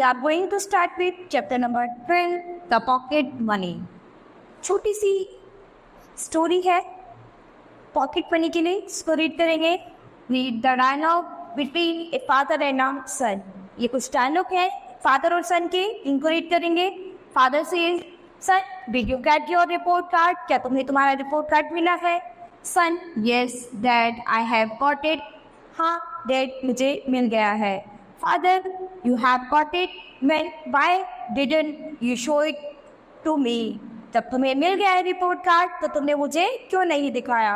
are going to start with chapter number 12, The Pocket Money. छोटी सी story है pocket money के लिए, इसको रीड करेंगे. Read the dialogue between a father and a son. ये कुछ डायलॉग है फादर और सन के, इनको रीड करेंगे. Father says, son did you get your report card? क्या तुम्हें तुम्हारा रिपोर्ट कार्ड मिला है? Son, yes dad I have got it. हाँ डैड, मुझे मिल गया है. Father, you have got it. Well, why didn't you show it to me? जब तुम्हें मिल गया है रिपोर्ट कार्ड तो तुमने मुझे क्यों नहीं दिखाया?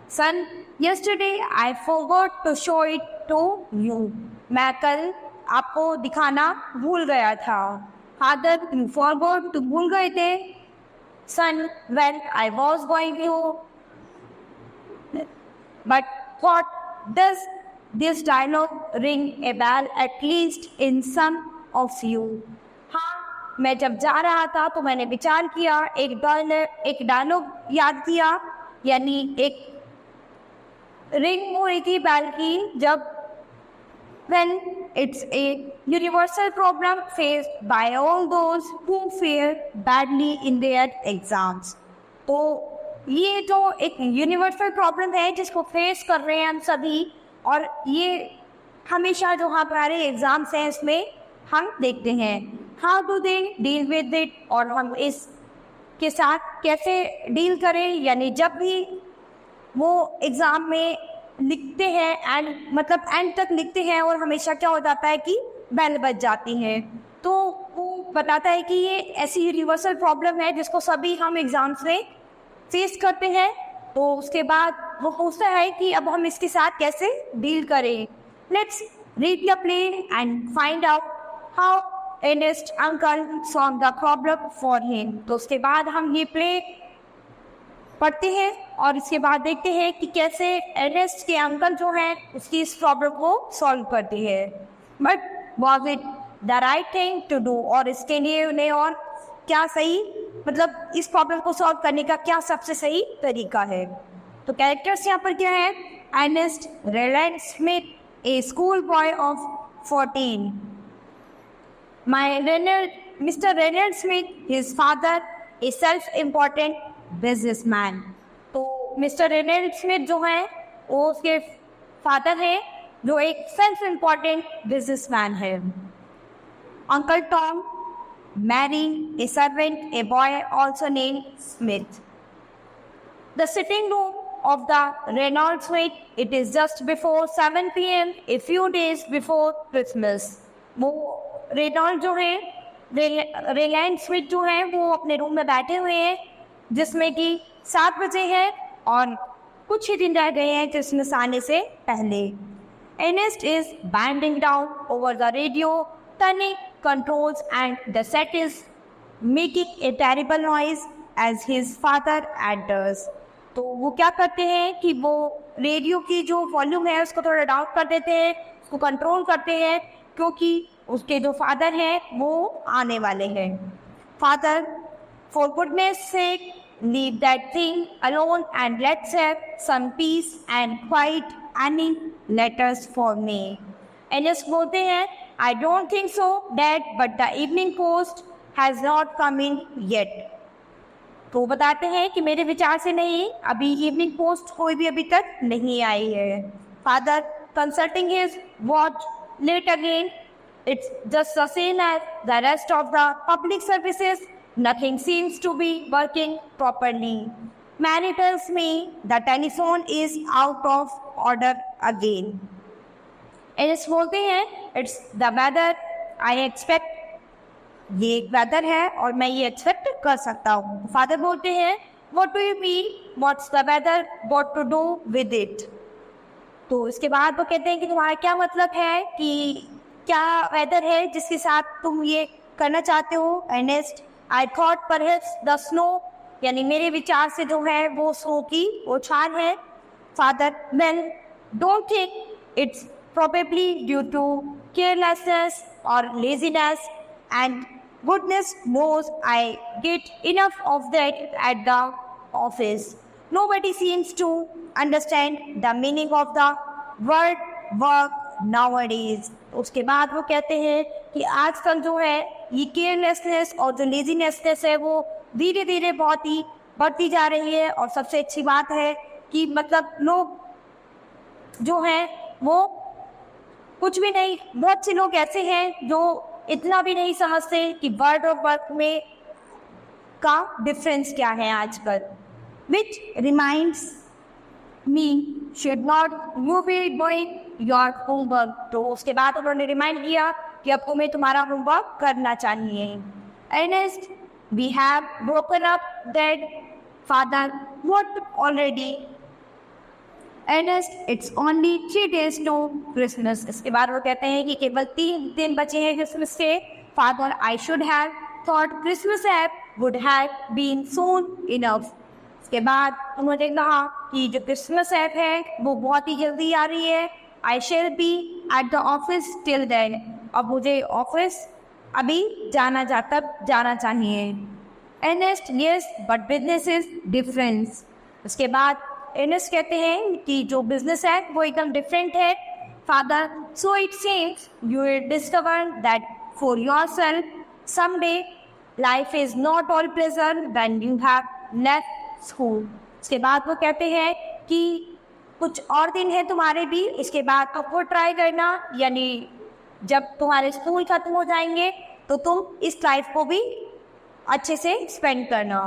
Son, yesterday I forgot to show it to you. मैं कल आपको दिखाना भूल गया था. Father, you forgot to भूल गए थे. Son, when I was going to. But what does this dialogue ring a bell at least in some of you? हाँ, मैं जब जा रहा था तो मैंने विचार किया, एक डायलॉग याद किया, यानी एक रिंग हो रही थी बैल की, जब when it's a universal problem faced by all those who fare badly in their exams. तो ये जो एक यूनिवर्सल प्रॉब्लम है जिसको फेस कर रहे हैं हम सभी, और ये हमेशा जो हमारे एग्ज़ाम्स हैं इसमें हम देखते हैं. How do they deal with it? और हम इसके साथ कैसे डील करें, यानी जब भी वो एग्ज़ाम में लिखते हैं एंड तक लिखते हैं और हमेशा क्या हो जाता है कि बेल बज जाती है. तो वो बताता है कि ये ऐसी यूनिवर्सल प्रॉब्लम है जिसको सभी हम एग्ज़ाम्स में फेस करते हैं. तो उसके बाद वो पूछता है कि अब हम इसके साथ कैसे डील करें. Let's read the play and find out how Ernest uncle solve the problem for him. तो उसके बाद हम ये प्ले पढ़ते हैं और इसके बाद देखते हैं कि कैसे एर्नेस्ट के अंकल जो हैं उसकी इस प्रॉब्लम को सॉल्व करते हैं. But was it the right thing to do? और इसके लिए उन्हें और क्या सही, मतलब इस प्रॉब्लम को सॉल्व करने का क्या सबसे सही तरीका है. तो कैरेक्टर्स यहाँ पर क्या है? Ernest Ryland Smith, a school boy of 14. Mister Ryland Smith, his father a self important businessman. तो मिस्टर रेलैंड स्मिथ जो है वो उसके फादर हैं जो एक सेल्फ इम्पॉर्टेंट बिजनेसमैन है. Uncle Tom marrying a servant, a boy also named Smith. The sitting room of the Reynolds suite, it is just before 7 p.m. a few days before Christmas. वो Reynold जो है, Rylands Smith जो है, वो अपने room में बैठे हुए हैं जिसमें कि 7 बजे है और कुछ ही दिन रह गए हैं क्रिसमस आने से पहले. Ernest is bending down over the radio, turning controls, and the set is making a terrible noise as his father enters. तो वो क्या करते हैं कि वो रेडियो की जो वॉल्यूम है उसको थोड़ा डाउन कर देते हैं, उसको कंट्रोल करते हैं, क्योंकि उसके जो फादर हैं वो आने वाले हैं. Father, for goodness sake, leave that thing alone and let's have some peace and quiet. Any letters for me? Ernest बोलते हैं, I don't think so, Dad, but the evening post has not come in yet. तो बताते हैं कि मेरे विचार से नहीं, अभी इवनिंग पोस्ट कोई भी अभी तक नहीं आई है. Father, consulting his watch, late again. It's just the same as the rest of the public services. Nothing seems to be working properly. Mary tells me the telephone is out of order again. एरिस बोलते हैं, it's the weather I expect. ये एक weather है और मैं ये expect कर सकता हूँ. फादर बोलते हैं, what do you mean? What's the weather? What to do with it? तो इसके बाद वो कहते हैं कि तुम्हारा क्या मतलब है, कि क्या वेदर है जिसके साथ तुम ये करना चाहते हो. Ernest, I thought perhaps the snow, यानी मेरे विचार से जो है वो स्नो की उछाल है. Father, well don't think it's probably due to carelessness or laziness, and goodness knows I get enough of that at the office. Nobody seems to understand the meaning of the word work nowadays. उसके बाद वो कहते हैं कि आजकल जो है ये केयरलेसनेस और जो लेजीनेसनेस है वो धीरे धीरे बहुत ही बढ़ती जा रही है। और सबसे अच्छी बात है कि मतलब लोग जो हैं वो कुछ भी नहीं, बहुत से लोग ऐसे हैं जो इतना भी नहीं समझते कि वर्ड और वर्क में का डिफरेंस क्या है आजकल। Which reminds me should not you be doing your homework. तो उसके बाद उन्होंने रिमाइंड किया कि अब तुम्हें तुम्हारा होमवर्क करना चाहिए। Ernest, we have broken up that father what already. Ernest, it's only 3 days to Christmas. इसके बाद वो कहते हैं कि केवल 3 दिन बचे हैं क्रिसमस के। Father, I should have thought Christmas eve would have been soon enough. इसके बाद उन्होंने कहा कि जो क्रिसमस ऐप है वो बहुत ही जल्दी आ रही है। I shall be at the office till then. अब मुझे ऑफिस अभी जाना चाहिए। Ernest, yes but business is different. उसके बाद एर्नेस्ट कहते हैं कि जो बिजनेस है वो एकदम डिफरेंट है। Father, so it seems you will discover that for yourself someday life is not all pleasant when you have left school. उसके बाद वो कहते हैं कि कुछ और दिन है तुम्हारे भी, इसके बाद तो वो ट्राई करना, यानी जब तुम्हारे स्कूल खत्म हो जाएंगे तो तुम इस लाइफ को भी अच्छे से स्पेंड करना।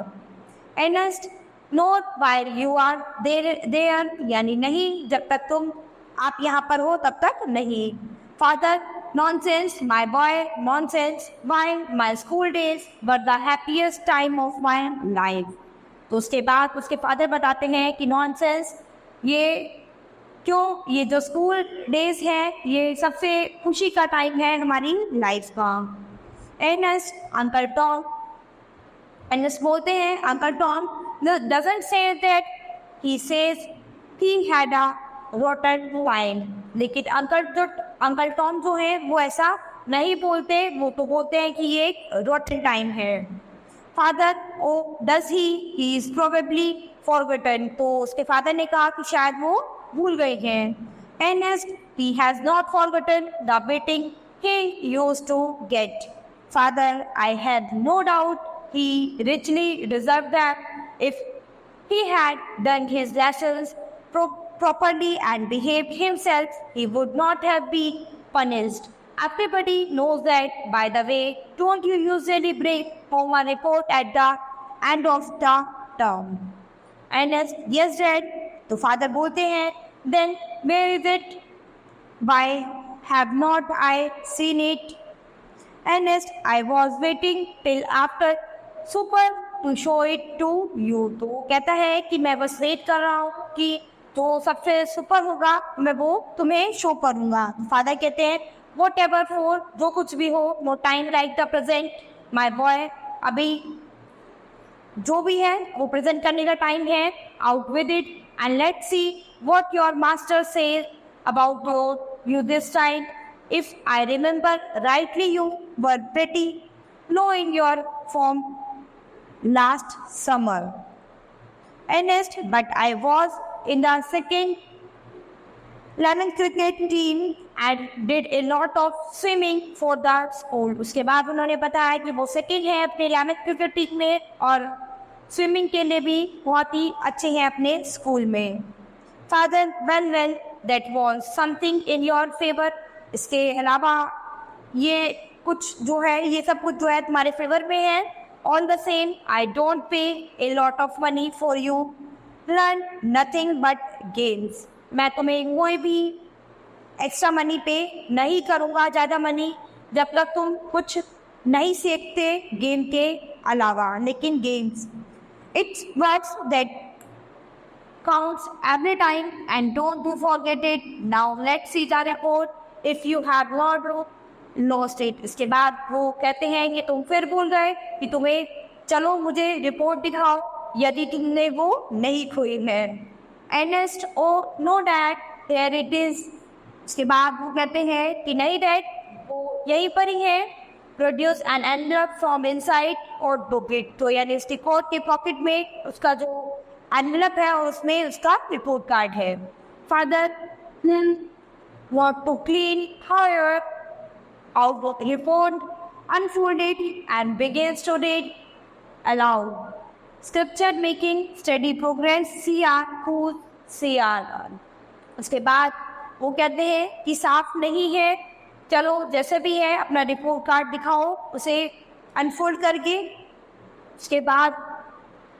Ernest, not while you are there, यानी नहीं जब तक आप यहाँ पर हो तब तक नहीं। Father, nonsense my boy, nonsense, why my school days were the happiest time of my life. तो उसके बाद उसके फादर बताते हैं कि नॉनसेंस, ये क्यों, ये जो स्कूल डेज है ये सबसे खुशी का टाइम है हमारी लाइफ का। एर्नेस्ट, अंकल टॉम, एर्नेस्ट बोलते हैं uncle Tom doesn't say that, he says he had a rotten wine। लेकिन अंकल टॉम जो है वो ऐसा नहीं बोलते, वो तो बोलते हैं कि ये एक rotten time है। Father, oh does he is probably forgotten। तो उसके फादर ने कहा कि शायद वो भूल गए हैं। Earnest, he has not forgotten the beating he used to get। Father, I had no doubt he richly deserved that if he had done his lessons properly and behaved himself, he would not have been punished। Everybody knows that, by the way, don't you usually bring home a report at the end of the term? Ernest, yes dad। तो father बोलते हैं, then where is it? Why have not I seen it? Ernest, I was waiting till after super to show it to you। तो वो कहता है कि मैं बस वेट कर रहा हूँ कि जो सबसे सुपर होगा मैं वो तुम्हें शो करूँगा। फादर कहते हैं, वॉट एवर फोर, जो कुछ भी हो, no time like the present my boy. अभी जो भी है वो प्रेजेंट करने का टाइम है। Out with it and let's see what your master says about you this time. If I remember rightly you were pretty low in your form last summer। Ernest, but I was in the second 11th cricket team and did a lot of swimming for the school। उसके बाद उन्होंने बताया कि वो second है अपने 11th cricket team में और स्विमिंग के लिए भी बहुत ही अच्छे हैं अपने स्कूल में। Father, well that was something in your favor। इसके अलावा ये कुछ जो है ये सब कुछ जो है तुम्हारे फेवर में है। All the same, I don't pay a lot of money for you learn nothing but games। मैं तुम्हें कोई भी एक्स्ट्रा मनी पे नहीं करूँगा, ज़्यादा मनी, जब तक तुम कुछ नहीं सीखते गेम के अलावा। लेकिन games, it's words that counts every time and don't do forget it। Now let's see the report if you have not lost it। इसके बाद वो कहते हैं कि तुम फिर भूल गए कि तुम्हें, चलो मुझे रिपोर्ट दिखाओ यदि तुमने वो नहीं खोई है। Ernest, oh no dad here it is. उसके बाद वो कहते हैं कि नहीं डैड, वो यहीं पर ही है। Produce an envelope from inside और बुक इट। तो यानी उसकी कोट के पॉकेट में उसका जो एनवेलप है और उसमें उसका रिपोर्ट कार्ड है। Father, want to clean her out he phoned, unfolded, and began to read aloud. Scripture making steady progress, CR, who CR. उसके बाद वो कहते हैं कि साफ नहीं है, चलो जैसे भी है अपना रिपोर्ट कार्ड दिखाओ, उसे अनफोल्ड करके। उसके बाद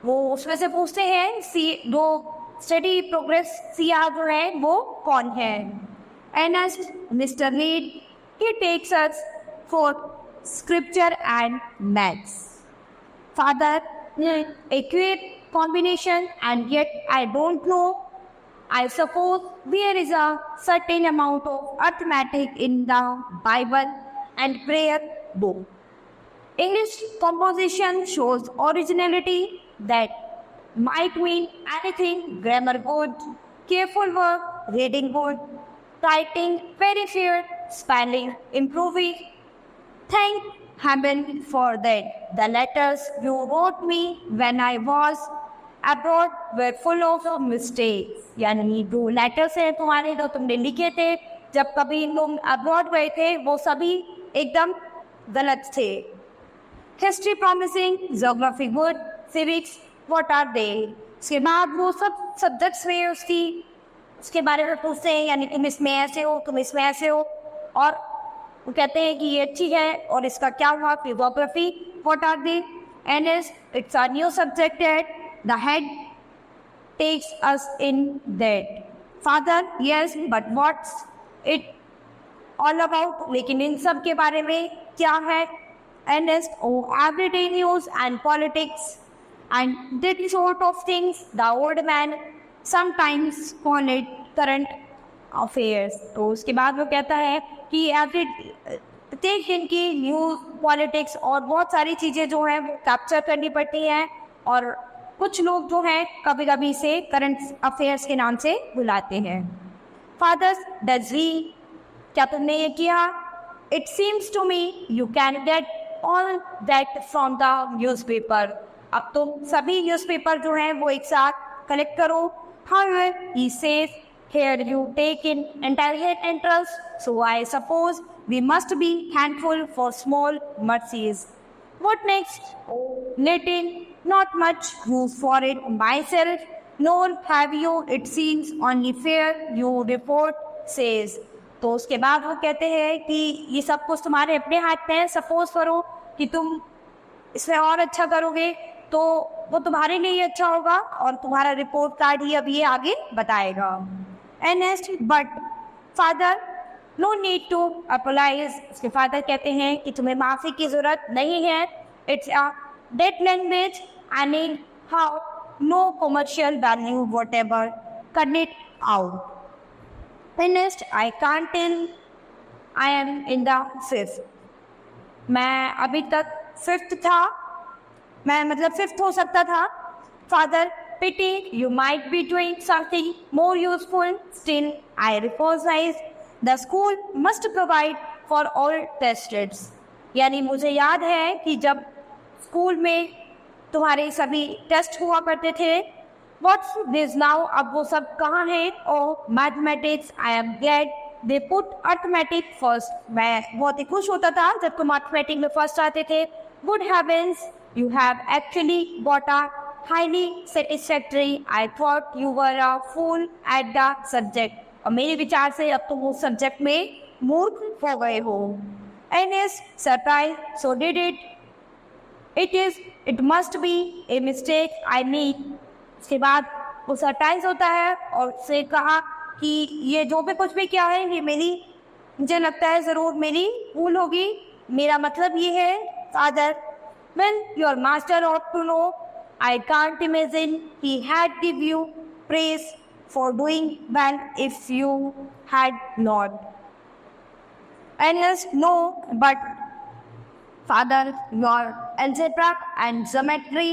वो उसमें से पूछते हैं जो स्टडी प्रोग्रेस CR जो है वो कौन है। Ernest mister Reid he takes us for scripture and maths. Father, a great combination, and yet I don't know. I suppose there is a certain amount of arithmetic in the Bible and prayer book. English composition shows originality that might mean anything: grammar good, careful work, reading good, writing very fair, spelling improving. Thank heaven for that. The letters you wrote me when I was abroad were full of mistakes. यानी जो letters हैं तुम्हारे जो तुमने लिखे थे जब कभी तुम अब्रॉड गए थे वो सभी एकदम गलत थे। History promising, geography good, civics what are they. उसके बाद वो सब सब्जेक्ट्स में उसके बारे में पूछते हैं, यानी तुम इसमें ऐसे हो, तुम इसमें ऐसे हो, और वो कहते हैं कि ये अच्छी है और इसका क्या हुआ, geography what are they, and it's a new subject at the head takes us in that. Father, yes, but what's it all about? लेकिन इन सब के बारे में क्या है? Ernest, oh, everyday news and politics and that sort of things. The old man sometimes call it current affairs. तो उसके बाद वो कहता है कि प्रत्येक दिन की न्यूज़, पॉलिटिक्स और बहुत सारी चीज़ें जो हैं वो कैप्चर करनी पड़ती हैं, और कुछ लोग जो हैं कभी कभी इसे करंट अफेयर्स के नाम से बुलाते हैं। फादर्स, डज ही, क्या तुमने ये किया? It seems to me you can get all that from the newspaper. अब तुम सभी न्यूज़पेपर जो हैं वो एक साथ कलेक्ट करो। However he says here you take in intelligent interest, so I suppose we must be thankful for small mercies. What next? Oh, knitting. Not much use for it myself, nor have you. It seems only fair you report says. तो उसके बाद वो कहते हैं कि ये सब कुछ तुम्हारे अपने हाथ में है। सपोज करो कि तुम इसमें और अच्छा करोगे तो वो तुम्हारे लिए ही अच्छा होगा, और तुम्हारा रिपोर्ट कार्ड ही अब ये आगे बताएगा। Ernest, but father, no need to apologise. उसके फादर कहते हैं कि तुम्हें माफ़ी की ज़रूरत नहीं है। It's a dead language and how no commercial value whatever. Cut it out. Finished. I can't tell. I am in the 5th. मैं अभी तक 5th था, मैं मतलब 5th हो सकता था। Father, pity, you might be doing something more useful. Still, I recognize the school must provide for all tested. यानी मुझे याद है कि जब स्कूल में तुम्हारे सभी टेस्ट हुआ करते थे। What's this now? अब वो सब कहाँ है? और mathematics, I am glad they put arithmetic first. मैं बहुत ही खुश होता था जब तुम अर्थमेटिक में फर्स्ट आते थे। Good heavens, you have actually got a highly satisfactory. I thought you were a fool at the subject. और मेरे विचार से अब तुम उस सब्जेक्ट में मूर्ख हो गए हो। Ernest, surprise, so did it. It must be a mistake I need. उसके बाद वो सरप्राइज होता है और उससे कहा कि ये जो भी कुछ भी क्या है ये मुझे लगता है ज़रूर मेरी भूल होगी। मेरा मतलब ये है father, when your master ought to know, I can't imagine he had give you praise for doing well if you had not. And yes, no, but Father, your algebra and geometry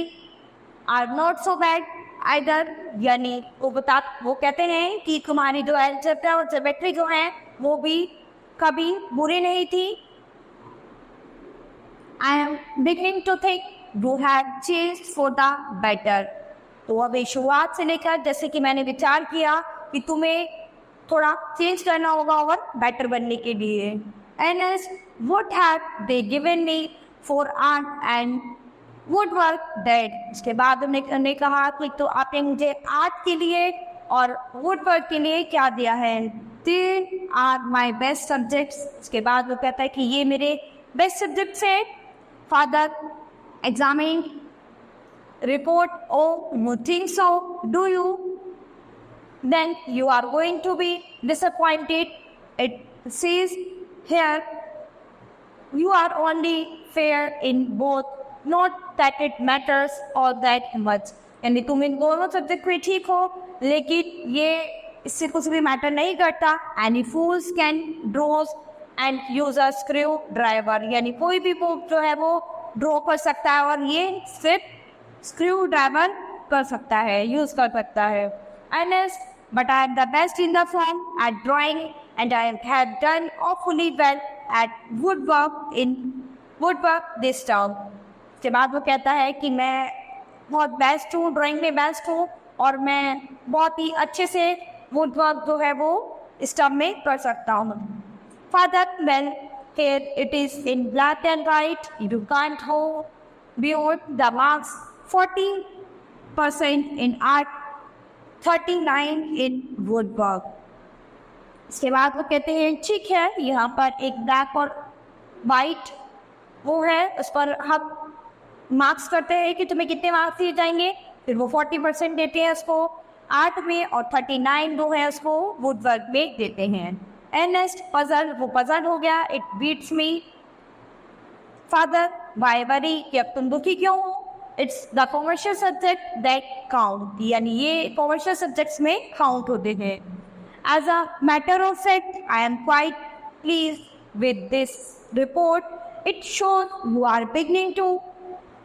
are not so bad either. यानी वो कहते हैं कि तुम्हारी जो algebra और geometry जो है वो भी कभी बुरी नहीं थी। I am beginning to think you have changed for the better. तो अभी शुरुआत से लेकर जैसे कि मैंने विचार किया कि तुम्हें थोड़ा चेंज करना होगा और बेटर बनने के लिए। Ernest, what have they given me for art and woodwork, Dad? इसके बाद उन्होंने कहा कि तो आपने मुझे आर्ट के लिए और वुडवर्क के लिए क्या दिया है? They are my best subjects. इसके बाद वो कहता है कि ये मेरे बेस्ट सब्जेक्ट्स हैं. Father examining report. Oh, you think so? Do you? Then you are going to be disappointed. It says here, you are only fair in both, not that it matters all that much. यानी तुम इन दोनों subject में ठीक हो, लेकिन ये इससे कुछ भी मैटर नहीं करता. Any fools can draw and use a screw driver. यानी कोई भी बुक जो है वो ड्रॉ कर सकता है और ये सिर्फ स्क्रू ड्राइवर कर सकता है, यूज कर सकता है. Ernest, but I am the best in the firm at drawing and I have done awfully well at woodwork this term. उसके बाद वो कहता है कि मैं बहुत बेस्ट हूँ, ड्राइंग में बेस्ट हूँ और मैं बहुत ही अच्छे से वुडवर्क जो है वो इस टर्म में कर सकता हूँ. Father, well, here it is in black and white. You can't hold beyond the marks. 40% in art, 39 in woodwork. इसके बाद वो कहते हैं ठीक है, यहाँ पर एक ब्लैक और वाइट वो है, उस पर हम मार्क्स करते हैं कि तुम्हें कितने मार्क्स दिए जाएंगे. फिर वो 40% देते हैं उसको आर्ट में और 39 जो है उसको वुडवर्क में देते हैं. Ernest पजल, वो पजल हो गया. It beats me. Father, why worry, कि अब तुम दुखी क्यों हो? It's the commercial subject that count. यानी ये कॉमर्शियल सब्जेक्ट्स में काउंट होते हैं. As a matter of fact, I am quite pleased with this report. It shows you are beginning to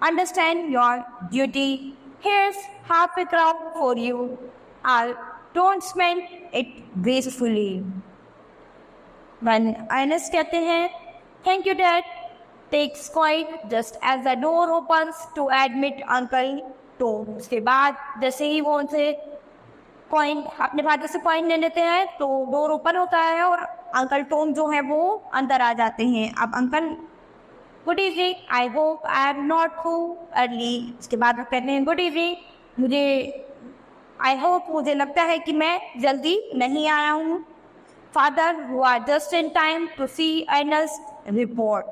understand your duty. Here's half a crown for you. Don't spend it gracefully. When Ernest कहते हैं, thank you, Dad, takes coin just as the door opens to admit Uncle Tom. उसके बाद जैसे ही वो उनसे coin अपने father से coin ले लेते हैं तो डोर ओपन होता है और अंकल टॉम जो है वो अंदर आ जाते हैं. अब uncle, good evening, I hope I am not too early. इसके बाद वो कहते हैं गुड इवनिंग, मुझे लगता है कि मैं जल्दी नहीं आया हूँ. Father, you are just in time to see Ernest report.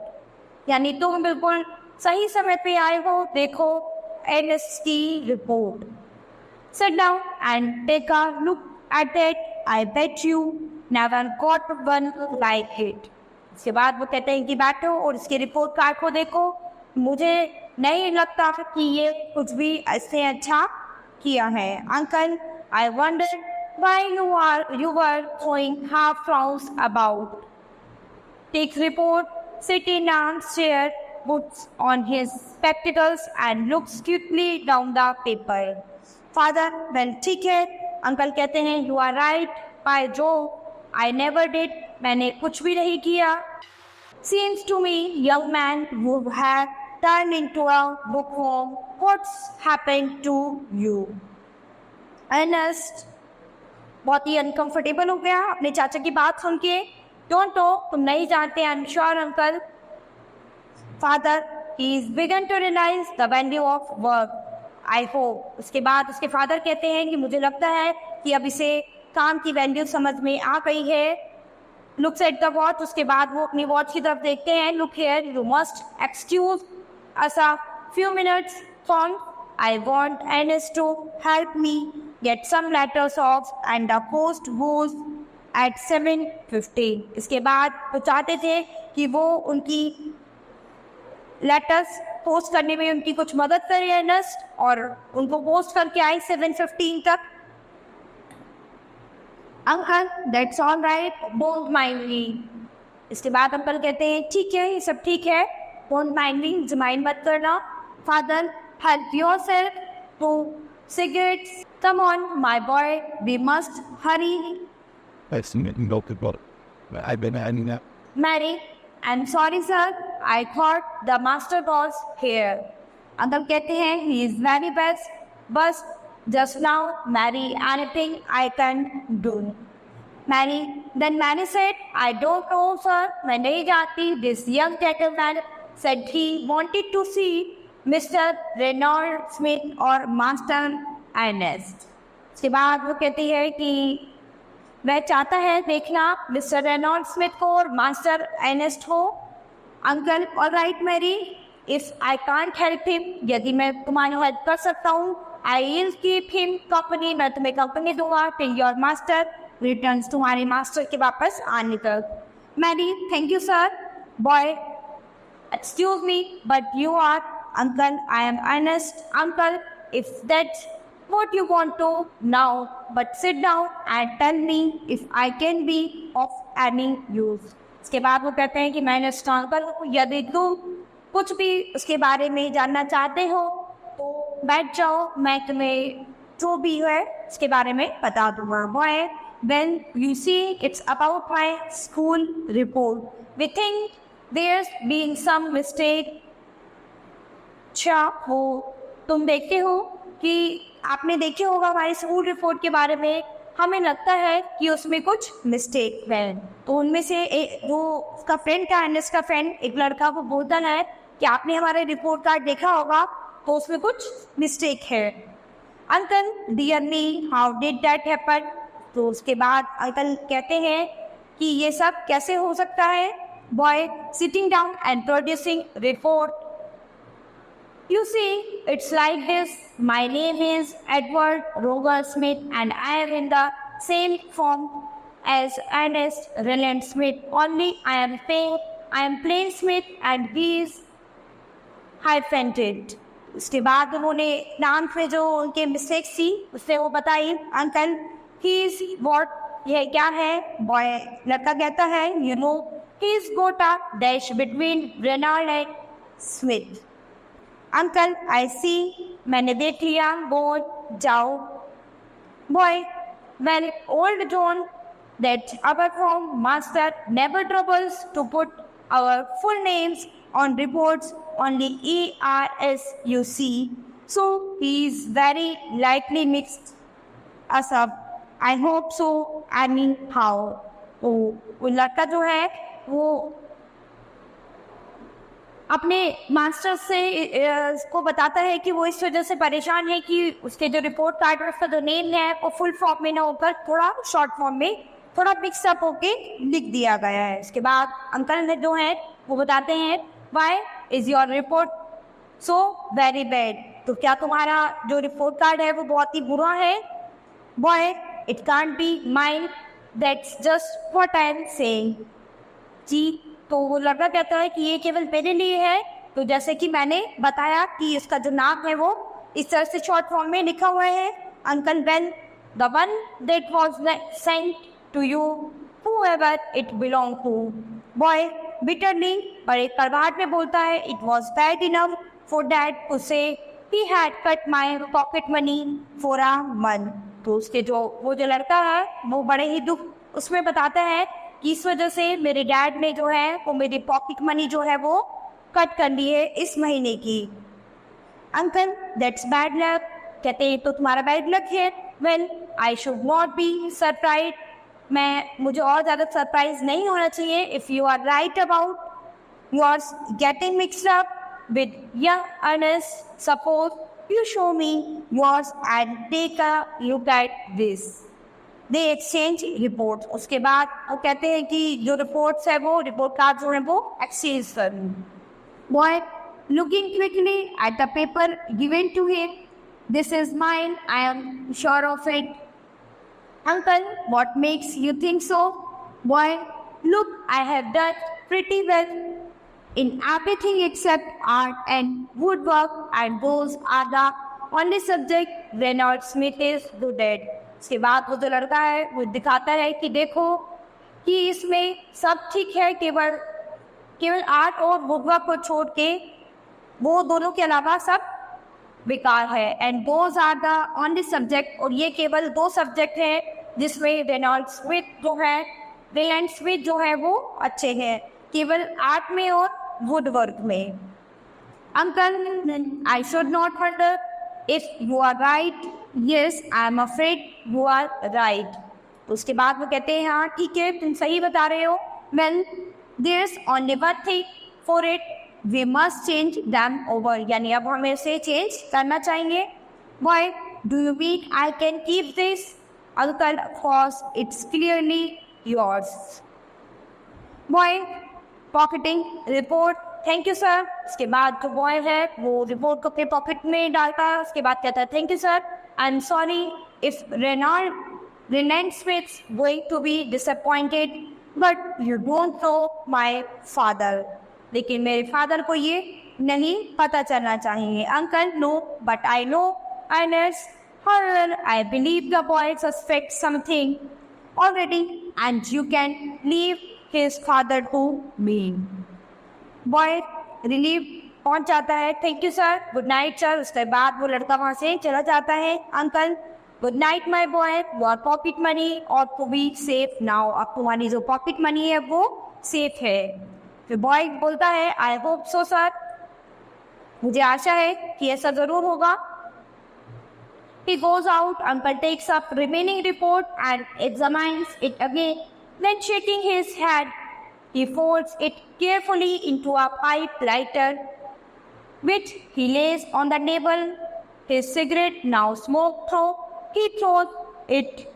यानी तुम बिल्कुल सही समय पे आए हो, देखो अर्नेस्ट की report. Sit down and take a look at it. I bet you never got one like it. इसके बाद वो कहते हैं कि बैठो और इसके रिपोर्ट कार्ड को देखो. मुझे नहीं लगता कि ये कुछ भी ऐसे अच्छा किया है. Uncle, I wonder why you were throwing half crowns about. Takes report, sit in a chair, puts on his spectacles and looks quickly down the paper. Father, well ठीक है. अंकल कहते हैं यू आर राइट, बाय जो I never did, मैंने कुछ भी नहीं किया. Seems to me young man who have turn into a bookworm, what's happened to you? Ernest बहुत ही अनकंफर्टेबल हो गया अपने चाचा की बात सुन के. डोंट नो, तुम नहीं जानते. I am sure uncle. Father, he is began to realise the value of work. I hope. उसके बाद उसके फादर कहते हैं कि मुझे लगता है कि अब इसे काम की वैल्यू समझ में आ गई है. Looks at the watch. उसके बाद वो अपनी वॉच की तरफ देखते हैं. Look here, you must excuse us a few minutes from. I want Ernest to help me get some letters off and the post goes at 7:15. इसके बाद वो चाहते थे कि वो उनकी लेटर्स पोस्ट करने में उनकी कुछ मदद करे अर्नेस्ट, और उनको पोस्ट करके आई 7:15 तक. Uncle, that's all right, don't mind मी. इसके बाद अंकल कहते हैं ठीक है, ये सब ठीक है, डोंट माइंड मी, माइंड मत करना. Father, help yourself to cigarettes. Come on my boy, we must hurry. Mary, I'm sorry sir, I thought the master was here. Uncle कहते हैं he is very best, but just now marry anything I can do. Mary then Mary said I don't know sir, मैं नहीं जानती. This young gentleman said he wanted to see mister Reynold Smith और master Ernest. उसके बाद वो कहती है कि वह चाहता है देखना मिस्टर रेनॉल्ड स्मिथ को और मास्टर अर्नेस्ट को. Uncle alright Mary, if I can't help him, यदि मैं तुम्हारी हेल्प कर सकता हूँ, I will keep him company, मैं तुम्हें कंपनी दूंगा टिल योर मास्टर रिटर्न्स, तुम्हारे मास्टर के वापस आने तक. Mary thank you sir. Boy excuse me but you are. Uncle I am Ernest. Uncle if that's what you want to now, but sit down and tell me if I can be of any use. इसके बाद वो कहते हैं कि मैंने uncle, यदि तुम कुछ भी उसके बारे में जानना चाहते हो तो बैठ जाओ, मैं तुम्हें जो भी है उसके बारे में बता दूंगा. Boy, when you see it's about my school report, we think there's been some mistake. अच्छा, वो तुम देखते हो कि आपने देखे होगा हमारी स्कूल रिपोर्ट के बारे में, हमें लगता है कि उसमें कुछ मिस्टेक है. तो उनमें से जो उसका फ्रेंड था, अर्नेस्ट का फ्रेंड, एक लड़का, वो बोलता है कि आपने हमारे रिपोर्ट कार्ड देखा होगा तो उसमें कुछ मिस्टेक है. Uncle dearly how did that happen. तो उसके बाद अंकल कहते हैं कि ये सब कैसे हो सकता है. Boy sitting down and producing report. You see, it's like this. My name is Edward Roger Smith and I am in the same form as Ernest Reland Smith. Only I am plain Smith and he is hyphenated. उसके बाद उन्होंने नाम पे जो उनके mistakes थी उससे वो बताई. अंकल he is what, ये क्या है. बॉय लड़का कहता है you know he is got a dash between Reynolds and Smith. Uncle I see, मैंने देख लिया. बोल जाओ. Boy well old John that our form master never troubles to put our full names on reports, only ERSUC, so he is very likely mixed us up. I hope so, I mean how. वो लड़का जो है वो अपने master से को बताता है कि वो इस वजह से परेशान है कि उसके जो रिपोर्ट कार्ड उसका जो नेम है वो फुल फॉर्म में ना होकर थोड़ा शॉर्ट फॉर्म में थोड़ा मिक्सअप होके लिख दिया गया है. इसके बाद अंकल ने जो है वो बताते हैं why is your report so very bad. तो क्या तुम्हारा जो रिपोर्ट कार्ड है वो बहुत ही बुरा है. Boy it can't be mine, that's just what I am saying. जी. तो वो लड़का कहता है कि ये केवल मेरे लिए है. तो जैसे कि मैंने बताया कि इसका जो नाम है वो इस तरह से शॉर्ट फॉर्म में लिखा हुआ है. Uncle when the one that was sent to you whoever it belonged to. Boy bitterly, पर एक कड़वाहट में बोलता है it was bad enough for dad to say he had cut my pocket money for a month. तो उसके जो वो जो लड़का है वो बड़े ही दुख उसमें बताता है कि इस वजह से मेरे डैड ने जो है वो मेरी पॉकेट मनी जो है वो कट कर ली है इस महीने की. Uncle that's bad luck. कहते हैं तो तुम्हारा बैड लक है. Well I should not be surprise, मुझे और ज़्यादा सरप्राइज नहीं होना चाहिए. If you are right about you are getting mixed up with young Ernest, suppose you show me yours and take a look at this. They exchange report. उसके बाद वो कहते हैं कि जो रिपोर्ट्स है वो रिपोर्ट कार्ड जो है वो एक्सचेंज कर. Boy looking quickly at the paper given to him, this is mine, I am sure of it. Uncle what makes you think so. Boy look I have done pretty well in everything except art and woodwork, and those are the only subject Reynolds Smith is good at. उसके बाद वो जो लड़का है वो दिखाता है कि देखो कि इसमें सब ठीक है, केवल आर्ट और वुडवर्क को छोड़ के वो दोनों के अलावा सब बेकार है. And those are the only subject, और ये केवल 2 सब्जेक्ट हैं जिसमें रेनॉल्ड्स स्मिथ जो है वो अच्छे हैं, केवल आर्ट में और वुडवर्क में. Uncle I should not wonder if you are right. Yes I am afraid you are right. उसके बाद वो कहते हैं हाँ ठीक है तुम सही बता रहे हो, well there is only one thing for it, we must change them over, यानी अब हमें इसे चेंज करना चाहिए। Why do you mean I can keep this? Uncle of course it's clearly yours. Boy pocketing report, thank you sir. उसके बाद जो boy है वो रिपोर्ट को अपने पॉकेट में डालता है, उसके बाद कहता है thank you sir, I am sorry if Reynold Smith going to be disappointed but you don't know my father, लेकिन मेरे फादर को ये नहीं पता चलना चाहिए। Uncle no but I know Ernest, however I believe the boy suspects something already and you can leave his father to me। Boy relieve पहुंच जाता है, thank you sir, good night sir. उसके बाद वो लड़का वहाँ से चला जाता है। Uncle good night my boy, your pocket money और टू बी सेफ नाउ, अब तुम्हारी जो पॉकेट मनी है वो सेफ है। फिर बॉय बोलता है आई होप सो सर, मुझे आशा है कि ऐसा ज़रूर होगा। He goes out, uncle takes up remaining report and examines it again, then shaking his head, he folds it carefully into a pipe lighter, which he lays on the table. His cigarette now smoked through, he throws it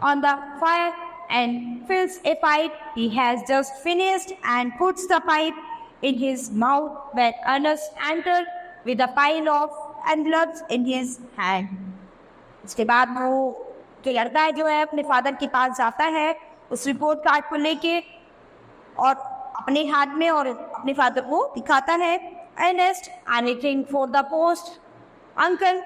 on the fire and fills a pipe he has just finished and puts the pipe in his mouth when Ernest entered with a pile of envelopes in his hand। उसके बाद वो जो लड़का है जो है अपने father के पास जाता है उस रिपोर्ट कार्ड को लेके और अपने हाथ में और अपने फादर को दिखाता है। Ernest anything for the post uncle,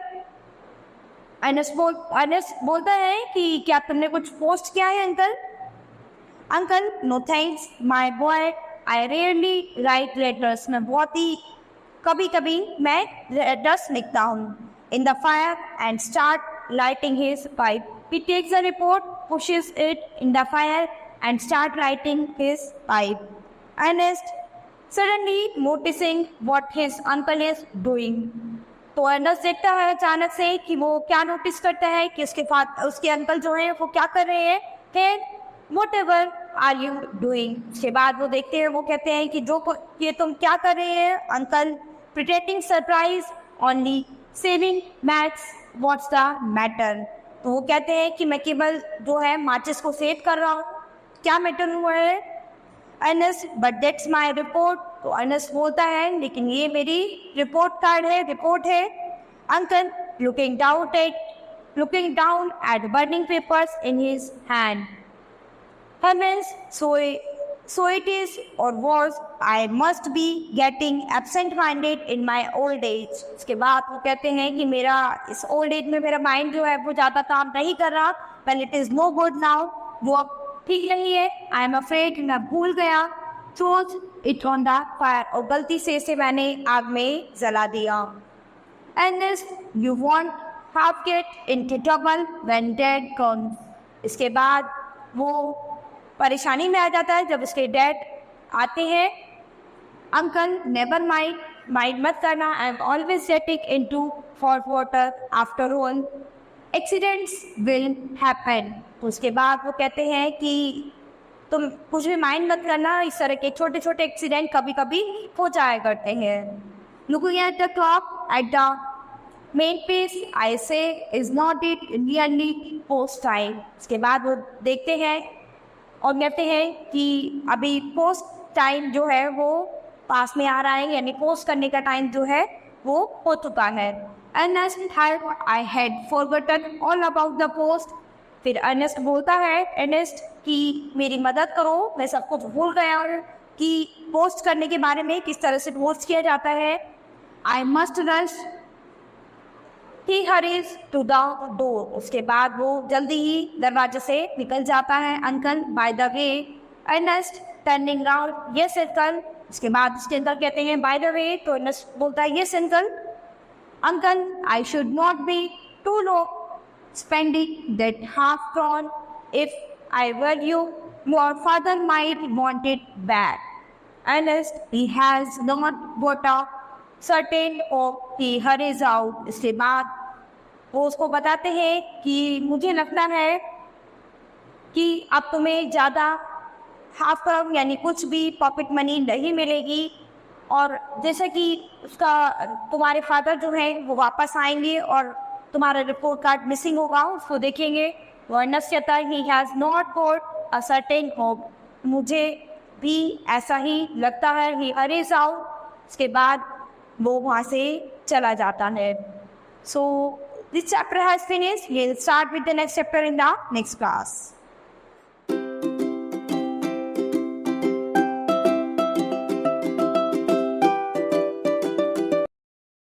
Ernest बोलता है कि क्या तुमने कुछ पोस्ट किया है uncle? Uncle no thanks my boy, I rarely write letters, मैं बहुत ही कभी कभी मैं लेटर्स लिखता हूँ। In the fire and start lighting his pipe, he takes the report, pushes it in the fire and start lighting his pipe। Ernest suddenly noticing what his uncle is doing, तो Ernest देखता है अचानक से कि वो क्या notice करता है कि उसके अंकल जो हैं वो क्या कर रहे हैं। फिर whatever are you doing, उसके बाद वो देखते हैं, वो कहते हैं कि ये तुम क्या कर रहे हैं uncle? pretending surprise, only saving Max, what's the matter? तो वो कहते हैं कि मैं केवल जो है माचिस को सेव कर रहा हूँ, क्या मैटर हुआ है? Ernest but that's my report, तो अर्नेस्ट बोलता है लेकिन ये मेरी रिपोर्ट कार्ड है, रिपोर्ट है। Uncle looking down at burning papers in his hand, so it is or was I must be getting absent-minded in my old age। उसके बाद वो कहते हैं कि मेरा इस ओल्ड एज में मेरा माइंड जो है वो ज़्यादा काम नहीं कर रहा, well it is no good now, वो अब ठीक नहीं है। I am afraid, मैं भूल गया, throws it on the fire, और गलती से इसे मैंने आग में जला दिया। Ernest you won't have get into trouble when dad comes, इसके बाद वो परेशानी में आ जाता है जब उसके डैड आते हैं। अंकल नेवर माइंड मत करना, I am always getting into hot water, after all accidents will happen. तो उसके बाद वो कहते हैं कि तुम कुछ भी माइंड मत करना, इस तरह के छोटे छोटे एक्सीडेंट कभी कभी हो जाया करते हैं। Looking at the clock at the mantelpiece I say is not it nearly post time, उसके बाद वो देखते हैं और कहते हैं कि अभी पोस्ट टाइम जो है वो पास में आ रहा है, यानी पोस्ट करने का टाइम जो है वो हो चुका है। Ernest thought I had forgotten all about the post, फिर अर्नेस्ट बोलता है अर्नेस्ट कि मेरी मदद करो, मैं सब कुछ भूल गया हूँ कि पोस्ट करने के बारे में, किस तरह से पोस्ट किया जाता है। I must rush, he hurries to the door, उसके बाद वो जल्दी ही दरवाजे से निकल जाता है। Uncle by the way, Ernest turning round, yes uncle, उसके बाद उसके अंकल कहते हैं बाय द वे, तो अर्नेस्ट बोलता है yes uncle. Uncle I should not be too low spending that half crown, if I were you your father might want it back. Ernest he has not got a certain of he hurries out, इसके बाद वो उसको बताते हैं कि मुझे लगता है कि अब तुम्हें ज़्यादा हाफ करोड़ यानी कुछ भी पॉकेट मनी नहीं मिलेगी, और जैसे कि उसका तुम्हारे फादर जो हैं वो वापस आएंगे और तुम्हारा रिपोर्ट कार्ड मिसिंग होगा, उसको देखेंगे। वर्णस्यता he has not got a certain hope, मुझे भी ऐसा ही लगता है। ही हरीज आउट, उसके बाद वो वहाँ से चला जाता है। So this chapter has finished, we will start with the next chapter in the next class.